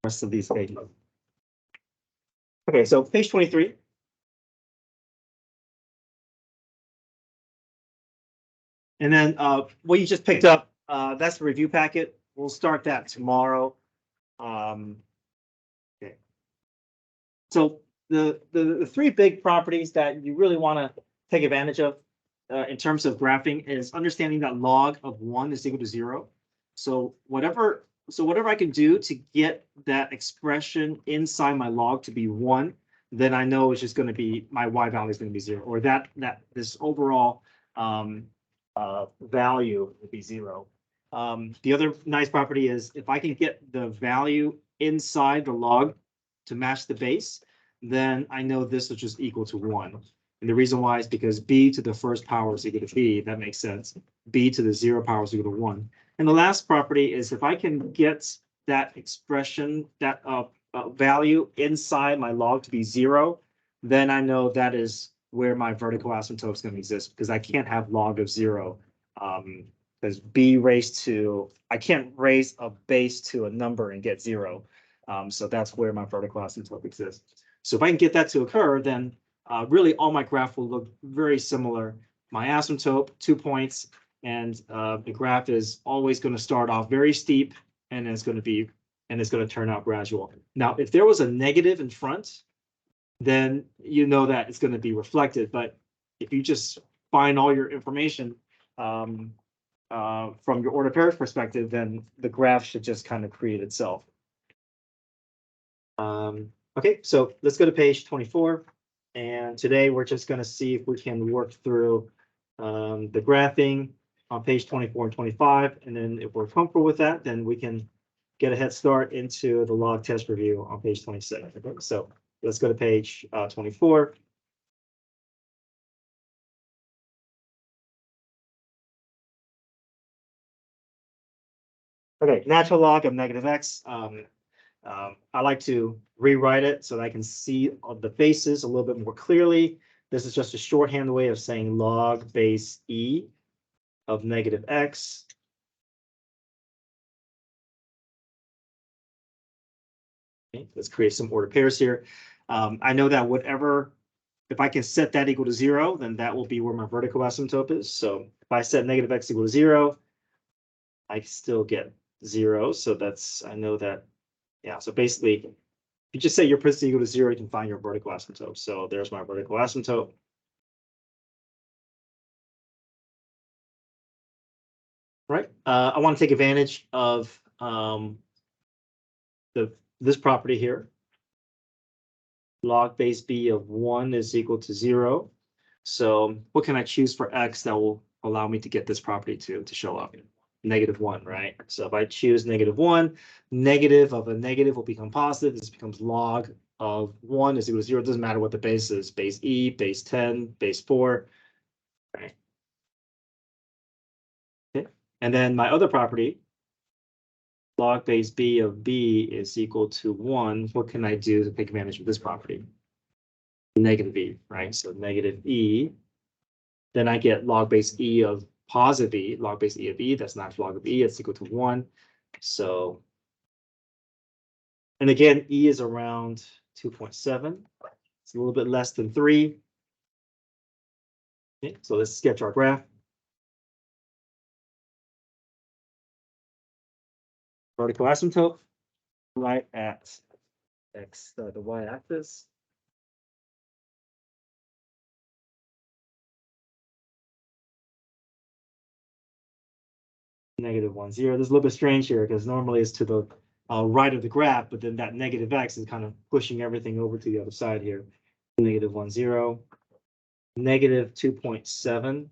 rest of these pages. Okay, so page 23. And then what you just picked up, that's the review packet. We'll start that tomorrow. Okay. So the three big properties that you really want to take advantage of in terms of graphing is understanding that log of 1 is equal to 0. So whatever I can do to get that expression inside my log to be 1, then I know it's just going to be my y value is going to be 0, or that this overall value will be 0. The other nice property is if I can get the value inside the log to match the base, then I know this is just equal to 1. And the reason why is because b to the first power is equal to b. That makes sense. B to the 0 power is equal to 1. And the last property is if I can get that expression, that value inside my log to be 0, then I know that is where my vertical asymptote is going to exist, because I can't have log of 0. Because b raised to, I can't raise a base to a number and get 0. So that's where my vertical asymptote exists. So if I can get that to occur, then really all my graph will look very similar. My asymptote, 2 points, and the graph is always going to start off very steep, and it's going to turn out gradual. Now, if there was a negative in front, then you know that it's going to be reflected. But if you just find all your information from your order pairs perspective, then the graph should just kind of create itself. Okay, so let's go to page 24. And today we're just going to see if we can work through the graphing on page 24 and 25. And then if we're comfortable with that, then we can get a head start into the log test review on page 26. Okay, so let's go to page 24. Okay, natural log of negative x. I like to rewrite it so that I can see the faces a little bit more clearly. This is just a shorthand way of saying log base e of negative x. Okay, let's create some ordered pairs here. I know that if I can set that equal to 0, then that will be where my vertical asymptote is. So if I set negative x equal to 0, I still get 0. So I know that, yeah. So basically, if you just say your principal equal to 0, you can find your vertical asymptote. So there's my vertical asymptote. Right. I want to take advantage of this property here. Log base b of 1 is equal to 0. So what can I choose for x that will allow me to get this property to show up? -1, right? So if I choose -1, negative of a negative will become positive. This becomes log of 1 is equal to 0. It doesn't matter what the base is, base e, base 10, base 4. Right. Okay. And then my other property, log base b of b is equal to 1. What can I do to take advantage of this property? Negative e, right? So negative e. Then I get log base e of positive e, log base e of e. That's not log of e. It's equal to 1. So, and again, e is around 2.7. It's a little bit less than 3. Okay, so let's sketch our graph. Vertical asymptote right at x, the y-axis. -1, 0. This is a little bit strange here because normally it's to the right of the graph, but then that negative x is kind of pushing everything over to the other side here. -1, 0. -2.7.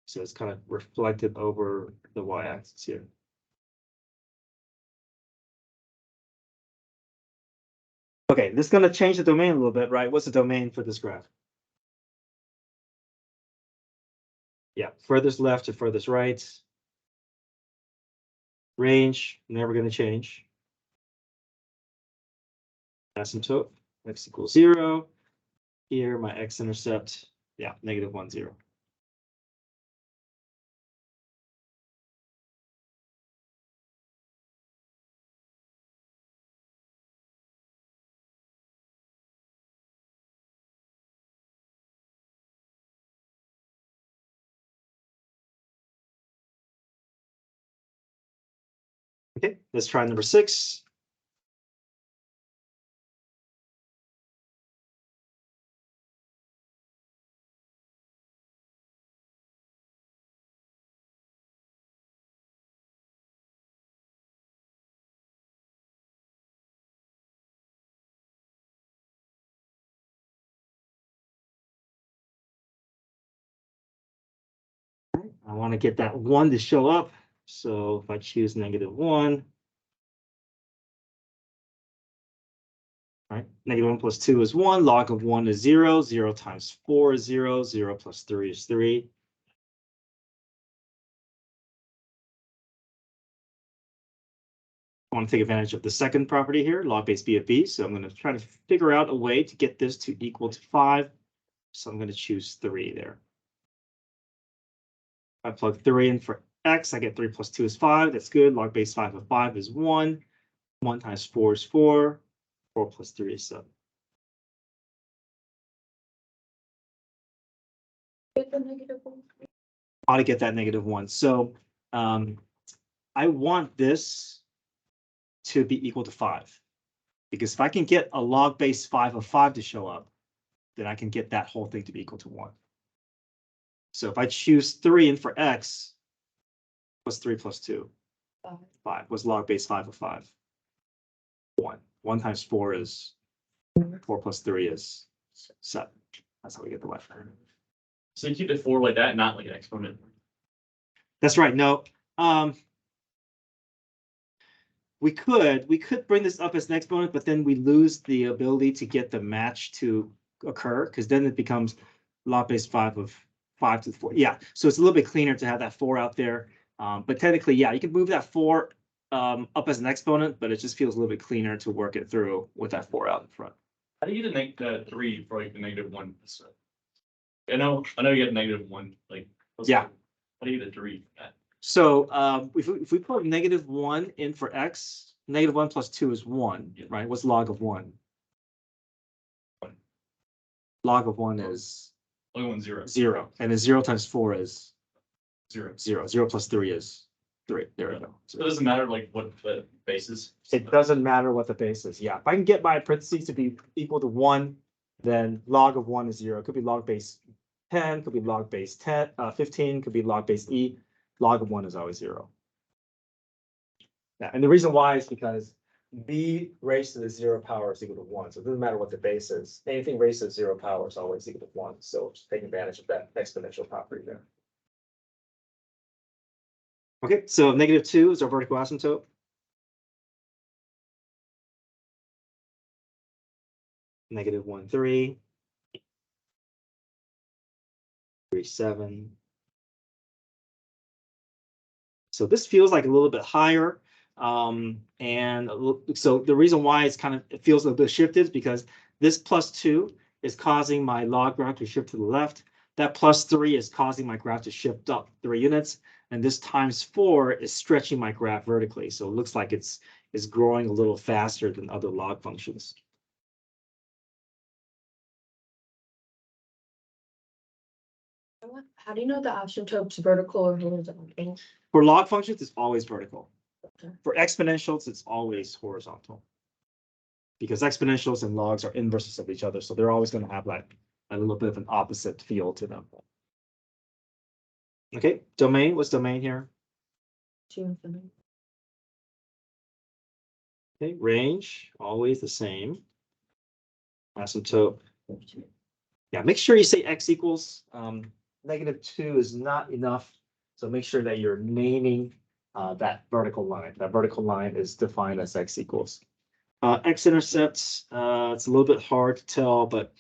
So it's kind of reflected over the y-axis here. Okay, this is going to change the domain a little bit, right? What's the domain for this graph? Yeah, furthest left to furthest right. Range, never going to change. Asymptote, x equals 0. Here, my x-intercept, yeah, -1, 0. Okay, let's try number 6. I want to get that 1 to show up. So if I choose -1, right? -1 plus 2 is 1. Log of 1 is 0. 0 times 4 is 0. 0 plus 3 is 3. I want to take advantage of the second property here, log base b of b. So I'm going to try to figure out a way to get this to equal to 5. So I'm going to choose 3 there. I plug 3 in for x. I get 3 plus 2 is 5. That's good. Log base 5 of 5 is 1. 1 times 4 is 4. 4 plus 3 is 7. Get the -1. How to get that -1. So I want this to be equal to 5. Because if I can get a log base 5 of 5 to show up, then I can get that whole thing to be equal to 1. So if I choose 3 in for x, what's 3 plus 2? 5. What's log base 5 of 5? 1. 1 times 4 is 4 plus 3 is 7. That's how we get the y. So you keep the 4 like that, not like an exponent. That's right. No. We could bring this up as an exponent, but then we lose the ability to get the match to occur, because then it becomes log base 5 of 5 to the 4. Yeah, so it's a little bit cleaner to have that 4 out there. But technically, yeah, you can move that 4 up as an exponent, but it just feels a little bit cleaner to work it through with that 4 out in front. How do you get the 3 for like the -1? I know you get -1, like. Yeah. How do you get the 3 from that? So if we put -1 in for x, -1 plus 2 is 1, right? What's log of 1? 1. Log of 1 is Only 1, 0. 0, and then 0 times 4 is 0. 0. 0 plus 3 is 3. There we go. So it doesn't matter like what the base is. It doesn't matter what the base is. Yeah, if I can get my parentheses to be equal to 1, then log of 1 is 0. It could be log base 10, could be log base 10, 15, could be log base e. Log of 1 is always 0. Yeah, and the reason why is because b raised to the 0 power is equal to 1. So it doesn't matter what the base is. Anything raised to the 0 power is always equal to 1. So just take advantage of that exponential property there. Okay, so -2 is our vertical asymptote. -1, 3. 3, 7. So this feels like a little bit higher. So the reason why it feels a little bit shifted is because this +2 is causing my log graph to shift to the left. That +3 is causing my graph to shift up 3 units. And this ×4 is stretching my graph vertically. So it looks like it's growing a little faster than other log functions. How do you know the asymptote's vertical or horizontal? For log functions, it's always vertical. Okay. For exponentials, it's always horizontal. Because exponentials and logs are inverses of each other, so they're always going to have like a little bit of an opposite feel to them. Okay, domain, what's domain here? To infinity. Okay, range, always the same. Asymptote. Yeah, make sure you say x equals. -2 is not enough, so make sure that you're naming that vertical line. That vertical line is defined as x equals. X-intercepts, it's a little bit hard to tell, but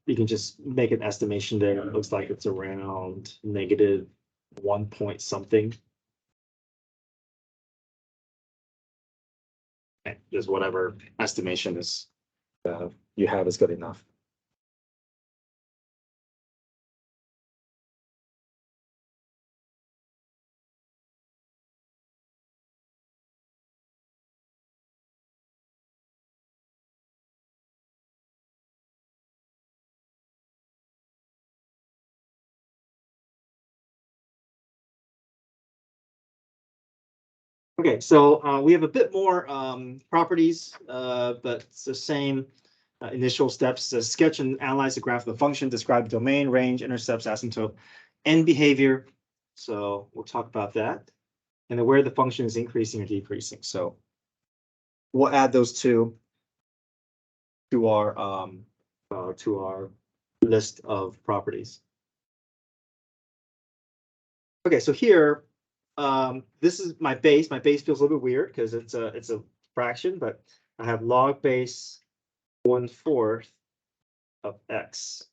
you can just make an estimation there. It looks like it's around -1 point something. Okay, just whatever estimation is you have is good enough. Okay, so we have a bit more properties, but it's the same initial steps. Says sketch and analyze the graph of the function, describe the domain, range, intercepts, asymptote, and behavior. So we'll talk about that. And then where the function is increasing or decreasing. So we'll add those two to our list of properties. Okay, so here, this is my base. My base feels a little bit weird because it's a fraction, but I have log base 1/4 of x.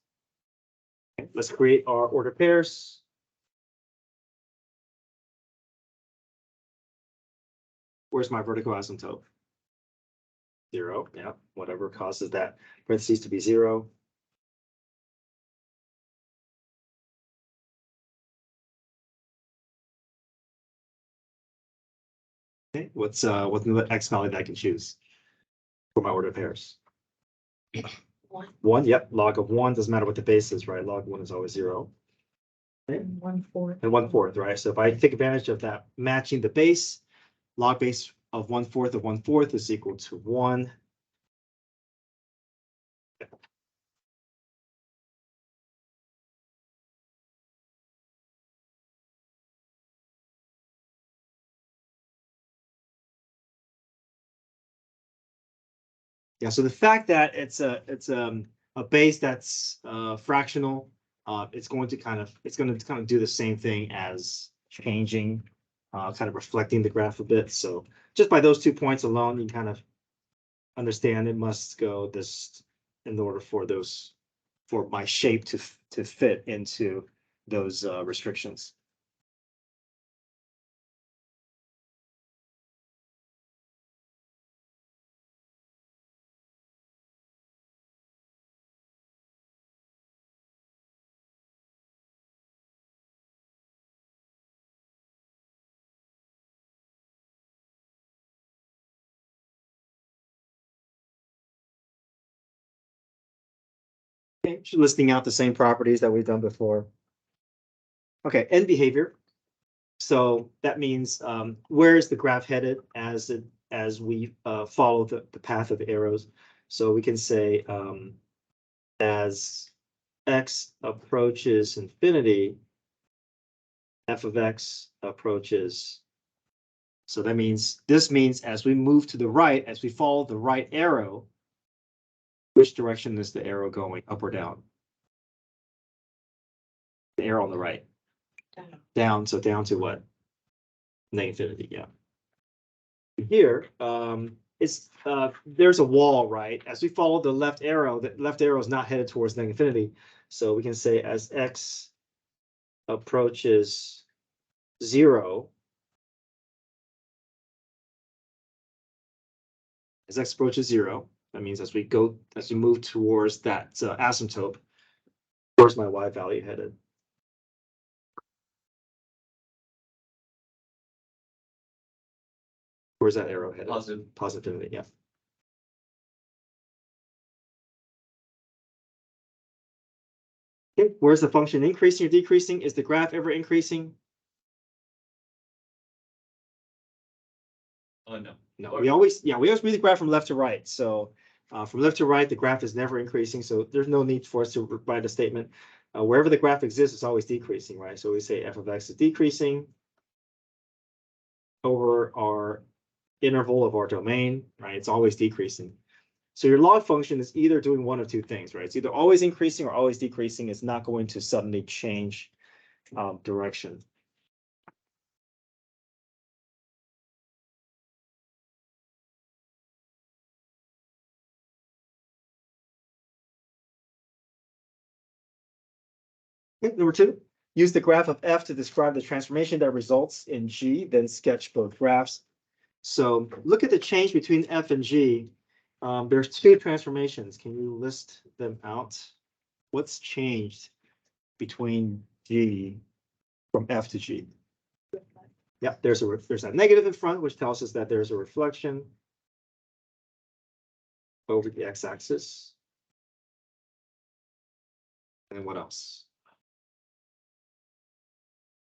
Okay, let's create our order pairs. Where's my vertical asymptote? 0, yeah, whatever causes that parentheses to be 0. Okay, what's the x value that I can choose for my order pairs? 1, yep, log of 1, doesn't matter what the base is, right? Log 1 is always 0. Okay. And 1/4. And 1/4, right? So if I take advantage of that matching the base, log base of 1/4 of 1/4 is equal to 1. Yeah, so the fact that it's a base that's fractional, it's going to kind of do the same thing as changing, kind of reflecting the graph a bit. So just by those 2 points alone, you kind of understand it must go this in order for my shape to fit into those restrictions. Okay, listing out the same properties that we've done before. Okay, end behavior. So that means where is the graph headed as we follow the path of arrows. So we can say as x approaches infinity, f of x approaches. So that means this means as we move to the right, as we follow the right arrow, which direction is the arrow going, up or down? The arrow on the right. Down. So down to what? Negativity, yeah. Here, there's a wall, right? As we follow the left arrow is not headed towards infinity. So we can say as x approaches 0, as x approaches 0, that means as we move towards that asymptote, where's my y value headed? Where's that arrow headed? Positive. Positivity, yeah. Okay, where's the function increasing or decreasing? Is the graph ever increasing? No. No, we always read the graph from left to right. So from left to right, the graph is never increasing. So there's no need for us to write a statement. Wherever the graph exists, it's always decreasing, right? So we say f of x is decreasing over our interval of our domain, right? It's always decreasing. So your log function is either doing one of two things, right? It's either always increasing or always decreasing. It's not going to suddenly change direction. Okay, number 2, use the graph of f to describe the transformation that results in G, then sketch both graphs. So look at the change between f and G. There's 2 transformations. Can you list them out? What's changed between G from f to G? Yeah, there's a negative in front, which tells us that there's a reflection over the x-axis. And what else?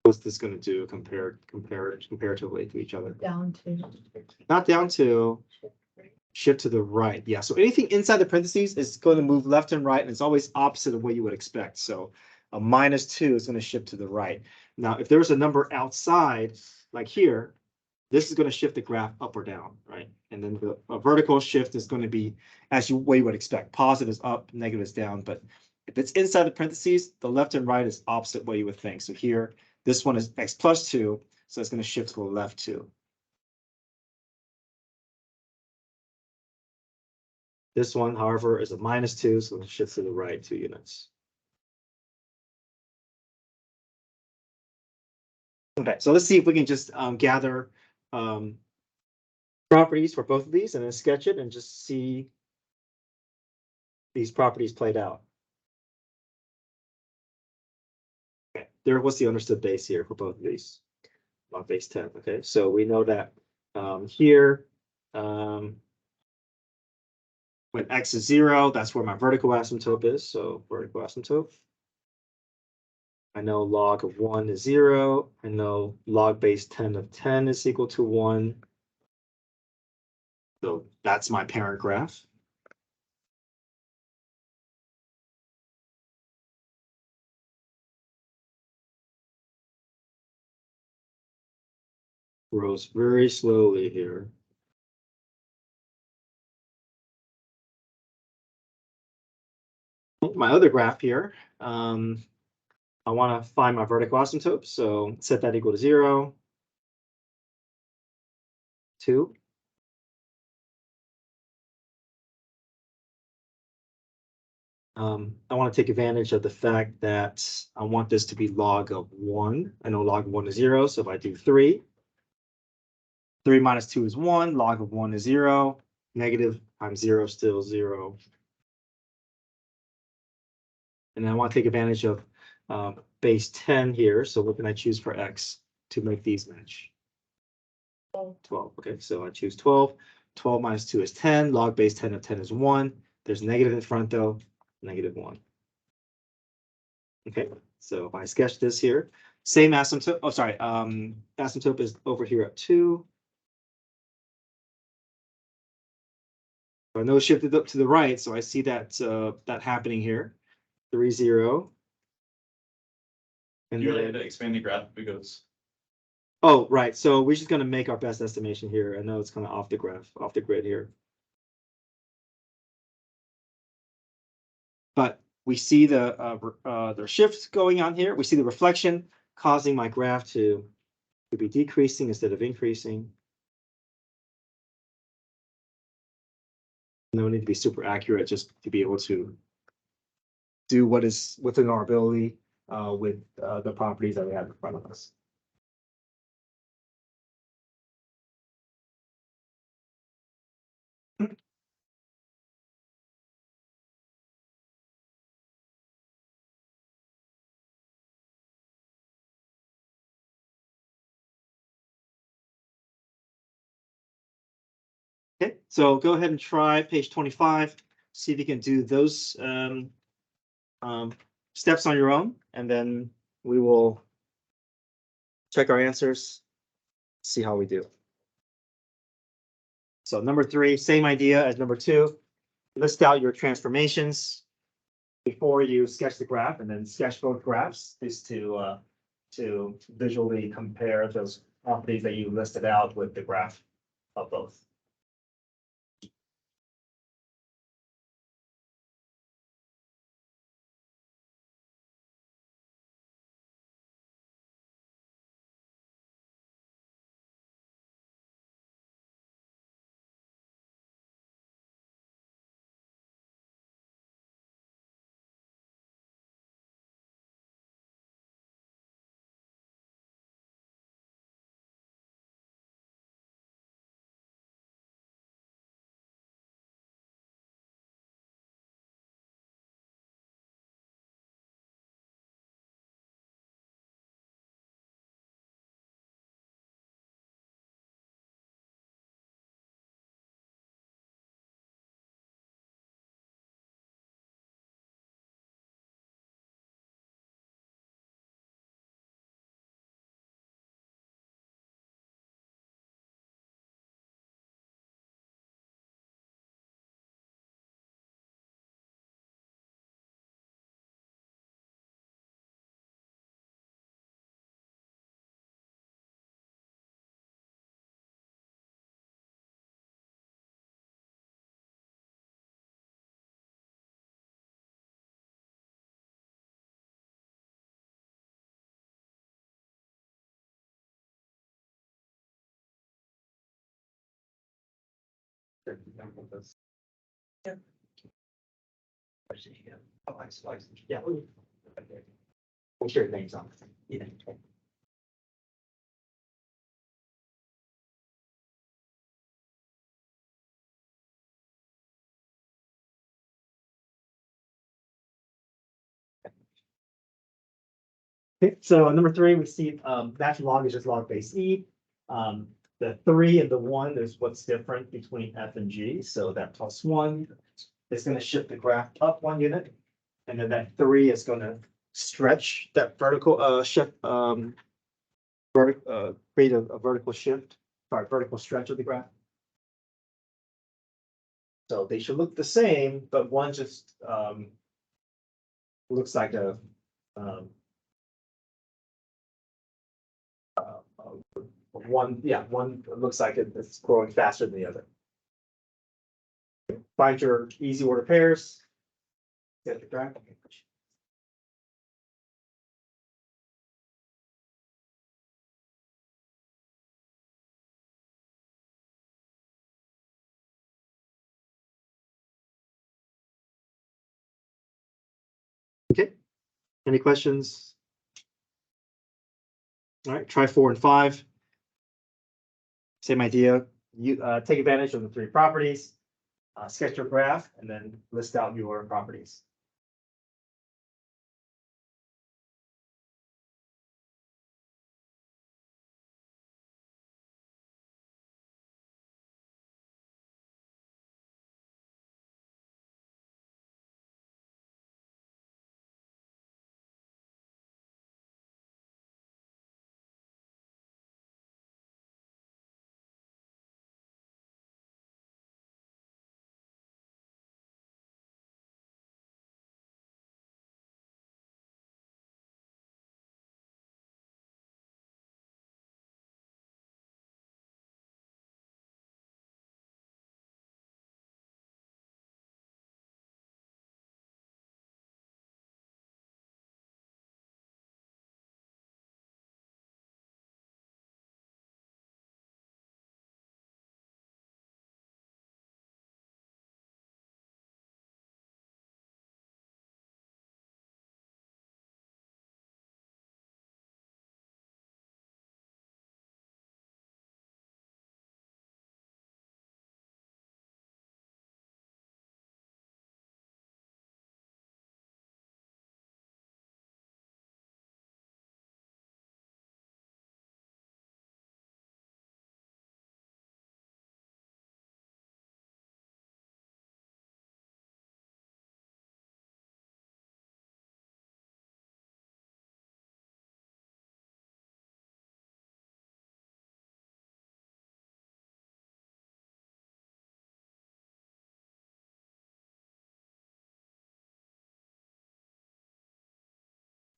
What's this gonna do comparatively to each other? Down to. Not down to, shift to the right. Yeah, so anything inside the parentheses is going to move left and right, and it's always opposite of what you would expect. So a -2 is going to shift to the right. Now, if there's a number outside, like here, this is going to shift the graph up or down, right? And then a vertical shift is going to be as what you would expect. Positive is up, negative is down. But if it's inside the parentheses, the left and right is opposite what you would think. So here, this one is x plus 2, so it's going to shift to the left 2. This one, however, is a -2, so it shifts to the right 2 units. Okay, so let's see if we can just gather properties for both of these and then sketch it and just see these properties played out. Okay, there was the understood base here for both of these. On base 10. Okay, so we know that here, when x is 0, that's where my vertical asymptote is. So vertical asymptote. I know log of 1 is 0. I know log base 10 of 10 is equal to 1. So that's my parent graph. Grows very slowly here. My other graph here, I want to find my vertical asymptote, so set that equal to 0, 2. I want to take advantage of the fact that I want this to be log of 1. I know log of 1 is 0, so if I do 3, 3 minus 2 is 1, log of 1 is 0, negative times 0 still 0. And then I want to take advantage of base 10 here, so what can I choose for x to make these match? 12. Okay, so I choose 12. 12 minus 2 is 10. Log base 10 of 10 is 1. There's negative in front though, -1. Okay, so if I sketch this here, same asymptote. Oh, sorry, asymptote is over here at 2. I know it shifted up to the right, so I see that that happening here. 3, 0. And You really had then, to expand the graph because oh, right. So we're just going to make our best estimation here. I know it's kind of off the graph, off the grid here. But we see the shift going on here. We see the reflection causing my graph to be decreasing instead of increasing. No need to be super accurate, just to be able to do what is within our ability with the properties that we have in front of us. Okay, so go ahead and try page 25. See if you can do those steps on your own, and then we will check our answers, see how we do. So number 3, same idea as number 2. List out your transformations before you sketch the graph, and then sketch both graphs is to visually compare those properties that you listed out with the graph of both. Yeah. We'll share names on. Yeah. Okay, so number three, we see natural log is just log base E. The 3 and the 1 is what's different between F and G, so that +1 is gonna shift the graph up 1 unit. And then that 3 is gonna stretch that vertical shift, create a vertical shift, sorry, vertical stretch of the graph. So they should look the same, but one just looks like a one looks like it's growing faster than the other. Find your easy order pairs. Get the graph. Okay, any questions? All right, try 4 and 5. Same idea. You take advantage of the 3 properties, sketch your graph, and then list out your properties.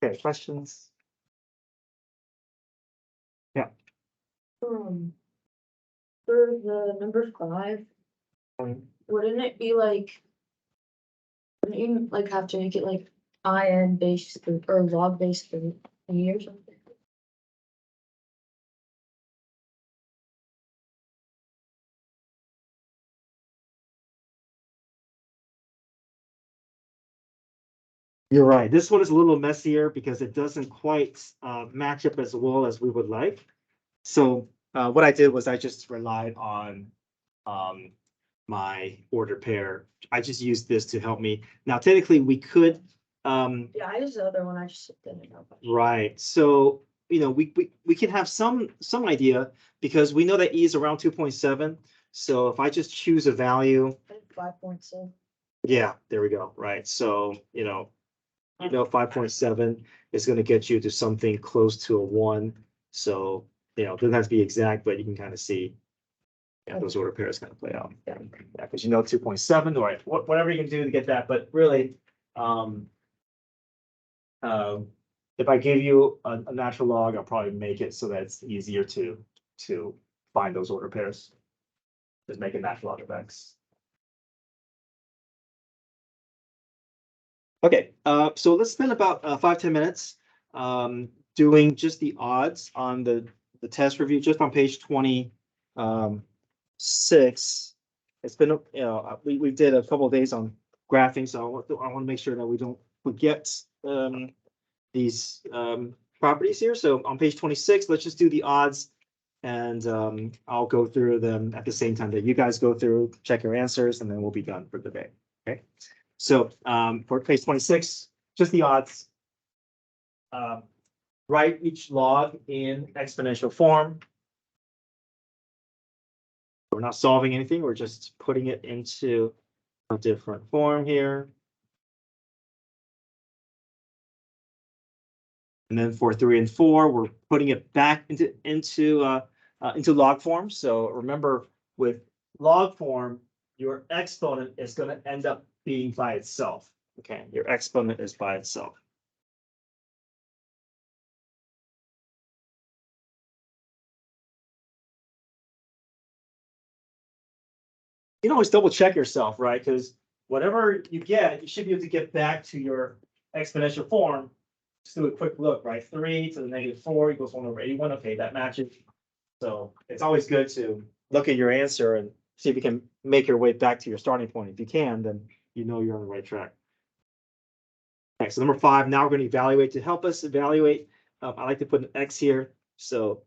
Okay, questions? For the number 5, wouldn't it be like? Wouldn't you like have to make it like IN base or log base 3 or something? You're right. This one is a little messier because it doesn't quite match up as well as we would like. So what I did was I just relied on my order pair. I just used this to help me. Now, technically, we could. Yeah, I used the other one, I just didn't know. Right. So we can have some idea because we know that E is around 2.7. So if I just choose a value, 5.7. yeah, there we go. Right. So 5.7 is going to get you to something close to a 1. So it doesn't have to be exact, but you can kind of see those order pairs kind of play out. Yeah, because 2.7, or whatever you can do to get that. But really, if I give you a natural log, I'll probably make it so that it's easier to find those order pairs. Just make a natural log of X. Okay, so let's spend about 5-10 minutes doing just the odds on the test review, just on page 26. it's been, you know, we did a couple of days on graphing, so I want to make sure that we don't forget, these, properties here. So on page 26, let's just do the odds. And, I'll go through them at the same time that you guys go through, check your answers, and then we'll be done for the day. Okay. So, for page 26, just the odds. Write each log in exponential form. We're not solving anything, we're just putting it into a different form here. And then for 3 and 4, we're putting it back into log form. So remember, with log form, your exponent is going to end up being by itself. Okay, your exponent is by itself. You can always double check yourself, right? Because whatever you get, you should be able to get back to your exponential form. Just do a quick look, right? 3 to the -4 equals 1/81. Okay, that matches. So it's always good to look at your answer and see if you can make your way back to your starting point. If you can, then you know you're on the right track. Okay, so number 5, now we're going to evaluate. To help us evaluate, I like to put an X here. So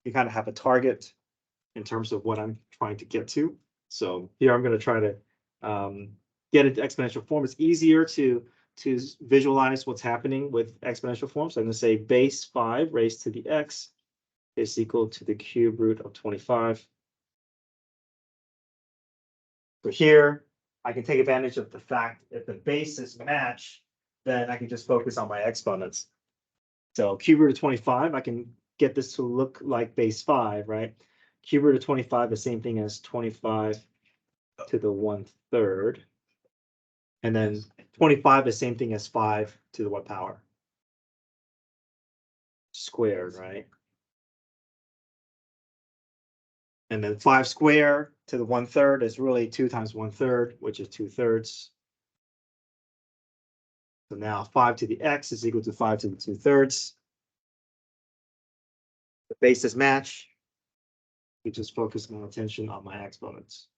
you kind of have a target in terms of what I'm trying to get to. So here I'm going to try to get into exponential form. It's easier to visualize what's happening with exponential form. So I'm going to say base 5 raised to the x is equal to the cube root of 25. So here I can take advantage of the fact if the bases match, then I can just focus on my exponents. So cube root of 25, I can get this to look like base 5, right? Cube root of 25, the same thing as 25 to the 1/3. And then 25, the same thing as 5 to the what power? Squared, right? And then 5 squared to the 1/3 is really 2 times 1/3, which is 2/3. So now 5 to the x is equal to 5 to the 2/3. The bases match. We just focus my attention on my exponents.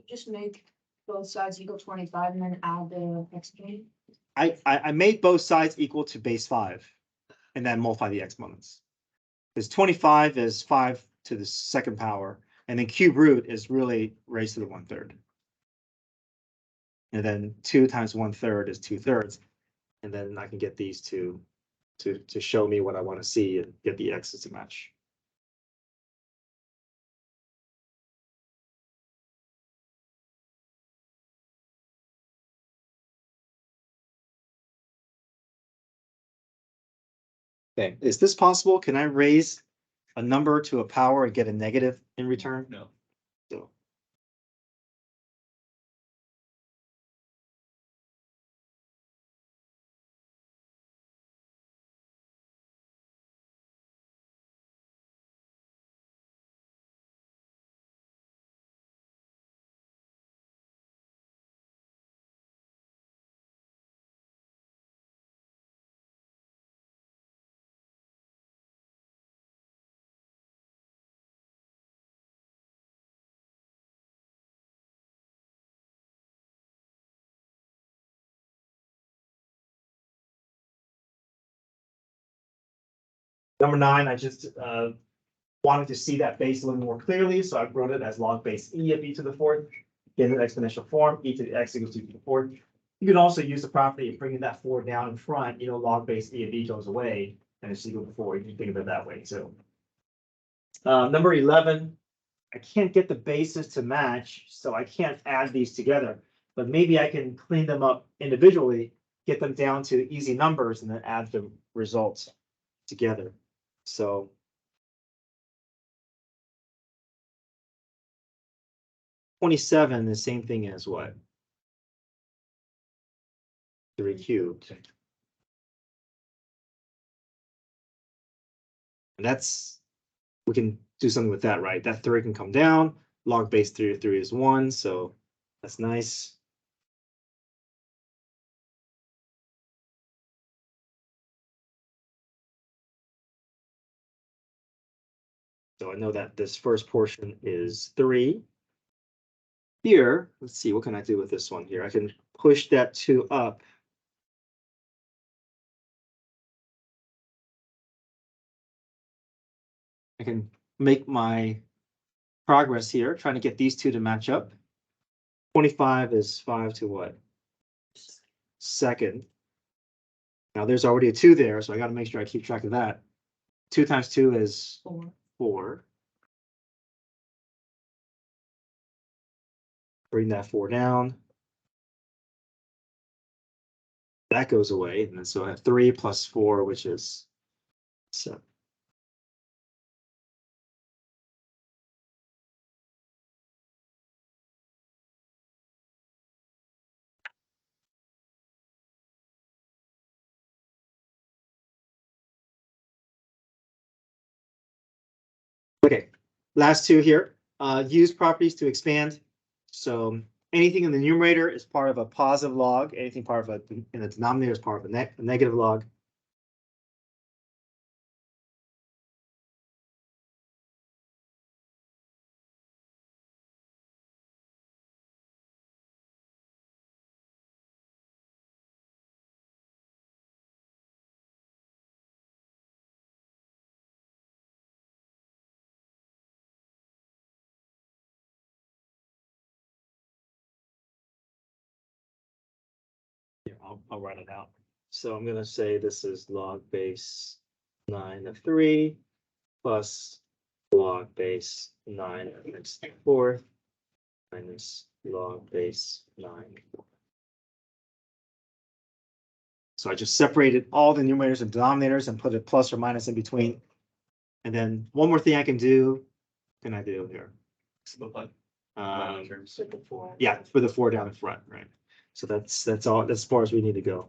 Just make both sides equal 25 and then add the exponent. I made both sides equal to base 5 and then multiply the exponents. Because 25 is 5 to the second power, and then cube root is really raised to the 1/3. And then 2 times 1/3 is 2/3. And then I can get these two to show me what I want to see and get the x's to match. Okay, is this possible? Can I raise a number to a power and get a negative in return? No. So. Number 9, I just wanted to see that base a little more clearly, so I wrote it as log base e of e to the 4th. In an exponential form, e to the x equals 2 to the 4th. You can also use the property of bringing that 4 down in front. You know, log base e of e goes away, and it's equal to 4. You can think of it that way too. Number 11, I can't get the bases to match, so I can't add these together. But maybe I can clean them up individually, get them down to easy numbers, and then add the results together. So 27, the same thing as what? 3 cubed. And that's, we can do something with that, right? That 3 can come down. Log base 3 of 3 is 1, so that's nice. So I know that this first portion is 3. Here, let's see, what can I do with this one here? I can push that 2 up. I can make my progress here, trying to get these two to match up. 25 is 5 to what? Second. Now there's already a 2 there, so I got to make sure I keep track of that. 2 times 2 is 4. Bring that 4 down. That goes away, and then so I have 3 plus 4, which is 7. Okay, last 2 here. Use properties to expand. So anything in the numerator is part of a positive log. Anything part of in the denominator is part of a negative log. Here, I'll write it out. So I'm going to say this is log base 9 of 3 plus log base 9 of x to the 4th minus log base 9. So I just separated all the numerators and denominators and put a plus or minus in between. And then one more thing I can do. Can I do here? Simplify. Yeah, for the 4 down in front, right? So that's all, that's as far as we need to go.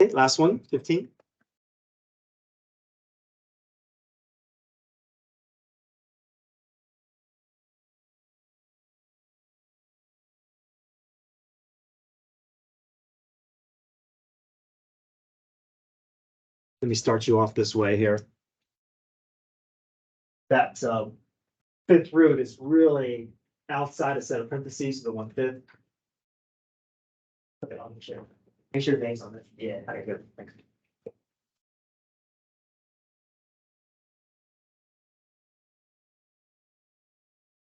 Okay, last one, 15. Let me start you off this way here. That 5th root is really outside a set of parentheses, the 1/5. Okay, I'll share. Make sure the name's on it. Yeah, okay, good. Thanks.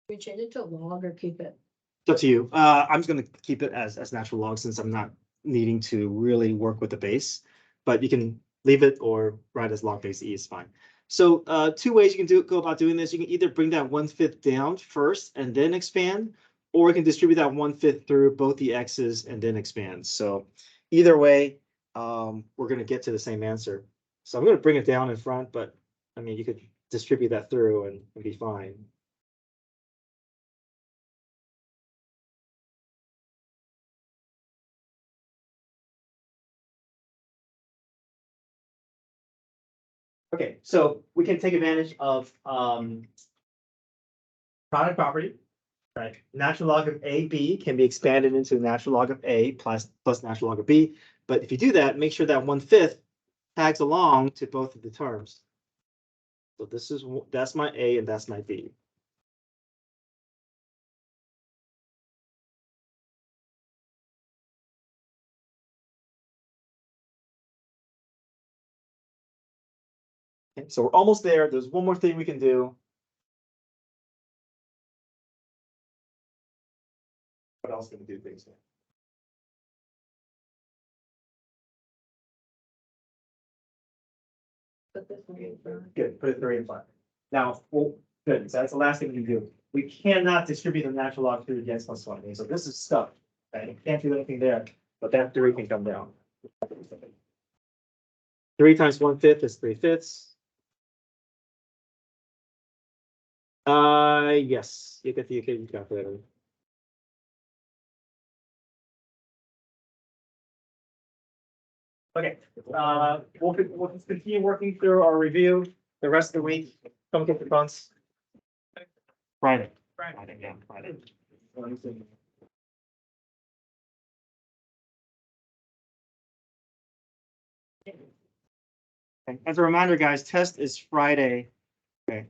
We change it to log or keep it? It's up to you. I'm just gonna keep it as natural log since I'm not needing to really work with the base, but you can leave it or write as log base e is fine. So 2 ways you can go about doing this. You can either bring that 1/5 down first and then expand, or you can distribute that 1/5 through both the x's and then expand. So either way, we're gonna get to the same answer. So I'm gonna bring it down in front, but I mean, you could distribute that through and be fine. Okay, so we can take advantage of product property. Right, natural log of AB can be expanded into natural log of A plus natural log of B. But if you do that, make sure that 1/5 tags along to both of the terms. So that's my A and that's my B. Okay, so we're almost there. There's one more thing we can do. What else can we do things here? Put this one in front. Good, put it 3 in front. Now, well, good, so that's the last thing we can do. We cannot distribute the natural log through against plus 1. So this is stuck. Right? You can't do anything there, but that 3 can come down. 3 times 1/5 is 3/5. Yes, you get the UKG calculator. Okay, we'll just continue working through our review the rest of the week. Come get the funds. Friday. Yeah, Friday. Okay, as a reminder, guys, test is Friday. Okay,